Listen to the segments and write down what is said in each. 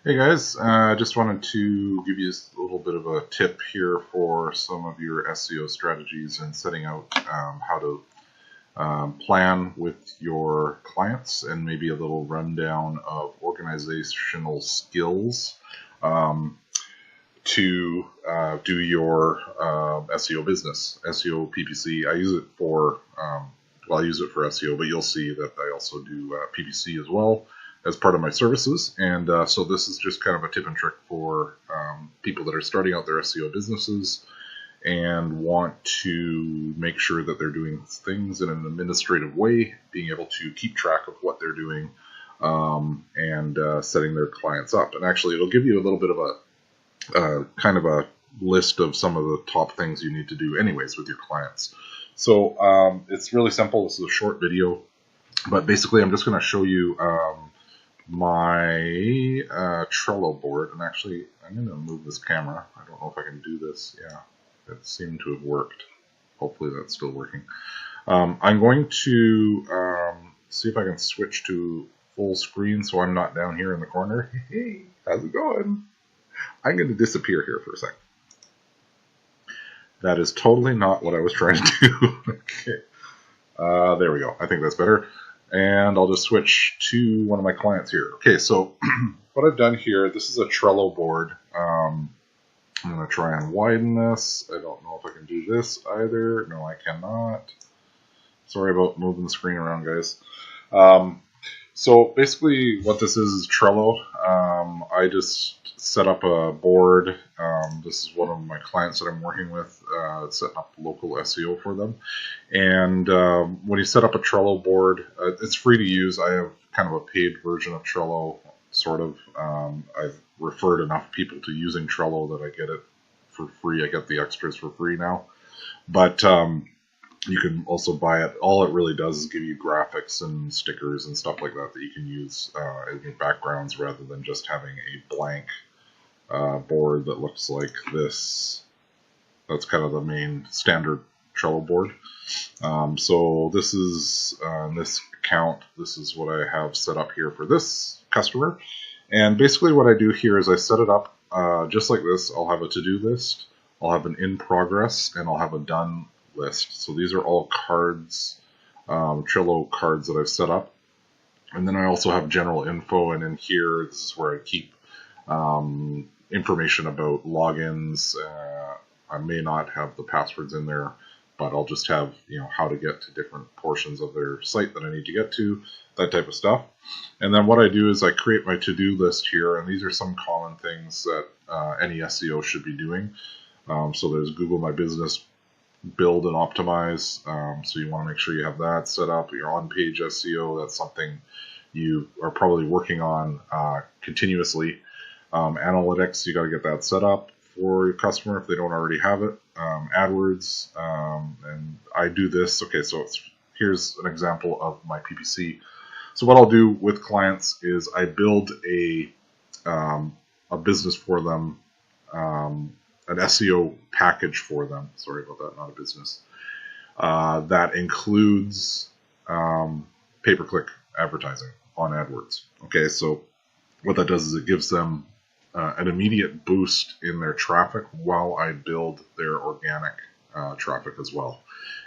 Hey guys, I just wanted to give you a little bit of a tip here for some of your SEO strategies and setting out how to plan with your clients, and maybe a little rundown of organizational skills um, to do your SEO business, SEO PPC. I use it for, well, I use it for SEO, but you'll see that I also do PPC as well as part of my services. And so this is just kind of a tip and trick for people that are starting out their SEO businesses and want to make sure that they're doing things in an administrative way, being able to keep track of what they're doing, and setting their clients up. And actually, it'll give you a little bit of a kind of a list of some of the top things you need to do anyways with your clients. So it's really simple. This is a short video, but basically I'm just going to show you my Trello board. And actually, I'm going to move this camera. I don't know if I can do this. Yeah, it seemed to have worked. Hopefully that's still working. I'm going to see if I can switch to full screen so I'm not down here in the corner. Hey, how's it going? I'm going to disappear here for a second. That is totally not what I was trying to do. Okay. There we go. I think that's better. And I'll just switch to one of my clients here. Okay, so what I've done here, this is a Trello board. I'm going to try and widen this. I don't know if I can do this either. No, I cannot. Sorry about moving the screen around, guys. So basically what this is Trello. I just set up a board. This is one of my clients that I'm working with, setting up local SEO for them. And when you set up a Trello board, it's free to use. I have kind of a paid version of Trello, sort of. I've referred enough people to using Trello that I get it for free. I get the extras for free now. But you can also buy it. All it really does is give you graphics and stickers and stuff like that that you can use in your backgrounds, rather than just having a blank board that looks like this. That's kind of the main standard Trello board. So this is this account. This is what I have set up here for this customer. And basically what I do here is I set it up just like this. I'll have a to-do list, I'll have an in progress, and I'll have a done list. So these are all cards, Trello cards that I've set up. And then I also have general info, and in here, this is where I keep information about logins. I may not have the passwords in there, but I'll just have, how to get to different portions of their site that I need to get to, that type of stuff. And then what I do is I create my to-do list here, and these are some common things that any SEO should be doing. So there's Google My Business, build and optimize. So you want to make sure you have that set up. Your on-page SEO, that's something you are probably working on continuously. Analytics, you got to get that set up for your customer if they don't already have it. AdWords, and I do this. Okay, so here's an example of my PPC. So what I'll do with clients is I build a business for them, an SEO package for them. Sorry about that, not a business. That includes pay-per-click advertising on AdWords. Okay, so what that does is it gives them an immediate boost in their traffic while I build their organic traffic as well.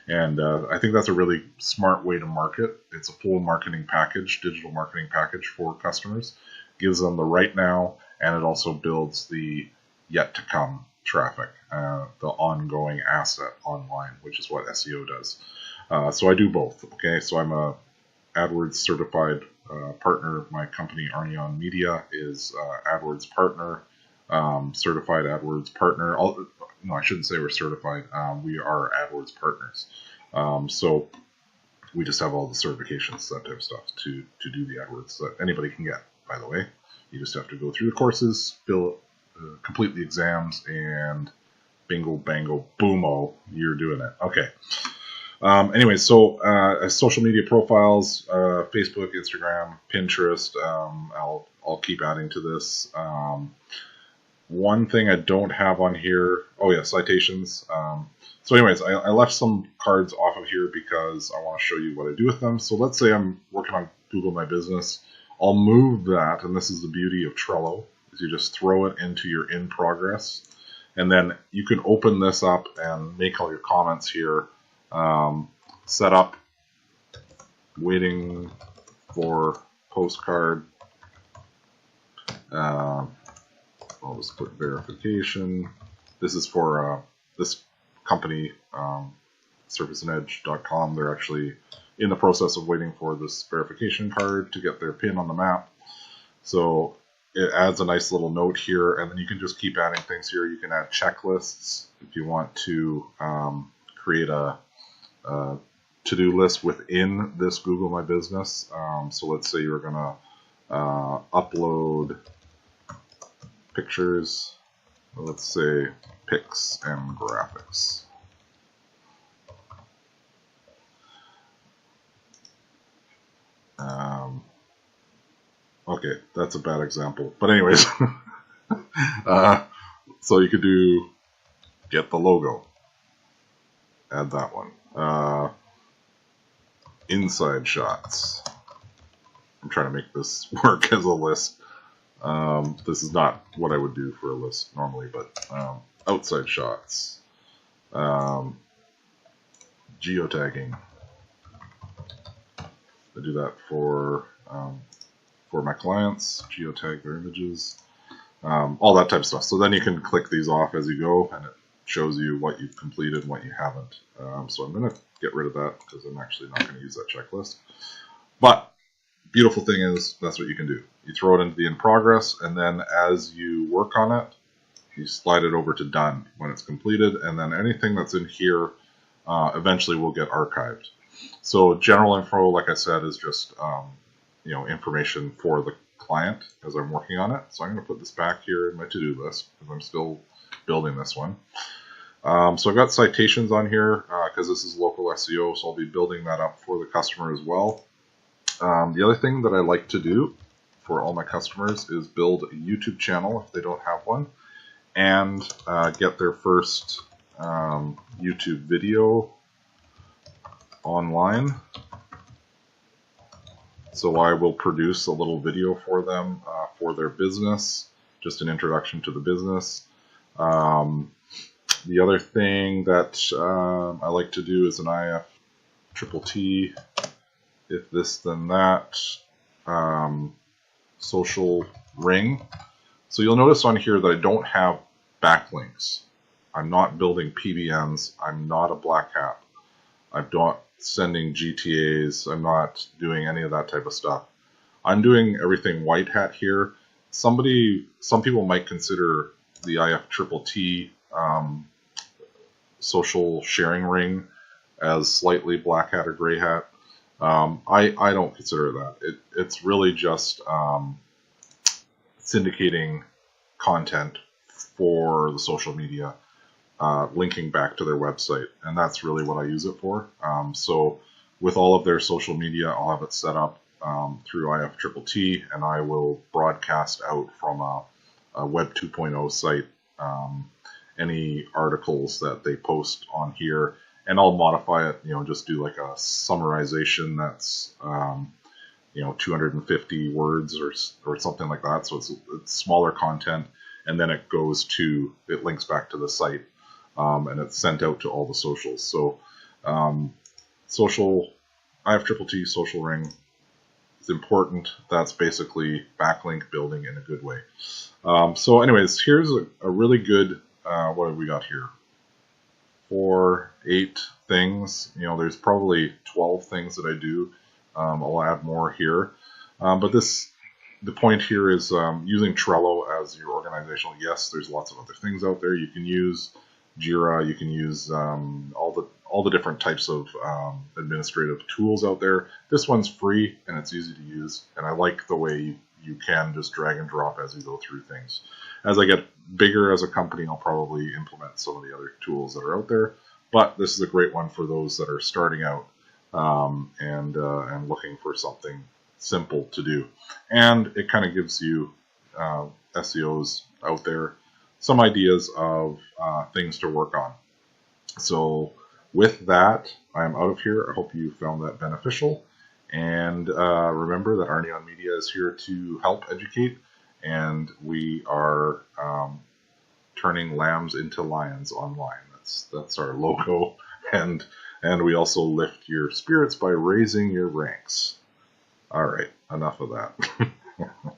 And I think that's a really smart way to market. It's a full marketing package, digital marketing package for customers. Gives them the right now, and it also builds the yet to come traffic, the ongoing asset online, which is what SEO does. So I do both. Okay, so I'm a AdWords certified partner. My company Arneeon Media is AdWords partner, certified AdWords partner. No, I shouldn't say we're certified. We are AdWords partners. So we just have all the certifications, that type of stuff, to do the AdWords that anybody can get, by the way. You just have to go through the courses, complete the exams, and bingo, bango, boomo, you're doing it. Okay. Anyway, so social media profiles, Facebook, Instagram, Pinterest. I'll keep adding to this. One thing I don't have on here, oh yeah, citations. So anyways, I left some cards off of here because I want to show you what I do with them. So let's say I'm working on Google My Business. I'll move that, and this is the beauty of Trello. is you just throw it into your in progress, and then you can open this up and make all your comments here. Set up waiting for postcard. I'll just put verification. This is for this company, surfaceandedge.com. They're actually in the process of waiting for this verification card to get their pin on the map. So it adds a nice little note here, and then you can just keep adding things here. You can add checklists if you want to create a to-do list within this Google My Business. So let's say you're going to upload pictures, let's say pics and graphics. Okay, that's a bad example. But anyways, so you could do get the logo. Add that one. Inside shots. I'm trying to make this work as a list. This is not what I would do for a list normally, but outside shots. Geotagging. I do that for my clients, geotag their images, all that type of stuff. So then you can click these off as you go, and it shows you what you've completed and what you haven't. So I'm going to get rid of that because I'm actually not going to use that checklist. But beautiful thing is that's what you can do. You throw it into the in progress, and then as you work on it, you slide it over to done when it's completed, and then anything that's in here eventually will get archived. So general info, like I said, is just information for the client as I'm working on it. So I'm going to put this back here in my to-do list because I'm still building this one. So I've got citations on here because this is local SEO, so I'll be building that up for the customer as well. The other thing that I like to do for all my customers is build a YouTube channel if they don't have one, and get their first YouTube video online. So I will produce a little video for them for their business, just an introduction to the business. The other thing that I like to do is an IFTTT, if this then that, social ring. So you'll notice on here that I don't have backlinks. I'm not building PBNs. I'm not a black hat. I'm not sending GTAs. I'm not doing any of that type of stuff. I'm doing everything white hat here. Some people might consider the IFTTT social sharing ring as slightly black hat or gray hat. I don't consider that. It's really just syndicating content for the social media, linking back to their website, and that's really what I use it for. So with all of their social media, I'll have it set up through IFTTT, and I will broadcast out from a Web 2.0 site any articles that they post on here, and I'll modify it, just do like a summarization that's 250 words or something like that, so it's smaller content, and then it links back to the site, and it's sent out to all the socials. So IFTTT social ring is important. That's basically backlink building in a good way. So anyways, here's a really good, what have we got here? 8 things. There's probably 12 things that I do. I'll add more here. But the point here is using Trello as your organizational. Yes, there's lots of other things out there. You can use Jira. You can use all the different types of administrative tools out there. This one's free and it's easy to use. And I like the way you can just drag and drop as you go through things. As I get bigger as a company, I'll probably implement some of the other tools that are out there. But this is a great one for those that are starting out and looking for something simple to do. And it kind of gives you SEOs out there some ideas of things to work on. So with that, I'm out of here. I hope you found that beneficial. And remember that Arneeon Media is here to help educate and we are turning lambs into lions online. That's our logo, and we also lift your spirits by raising your ranks. All right, enough of that.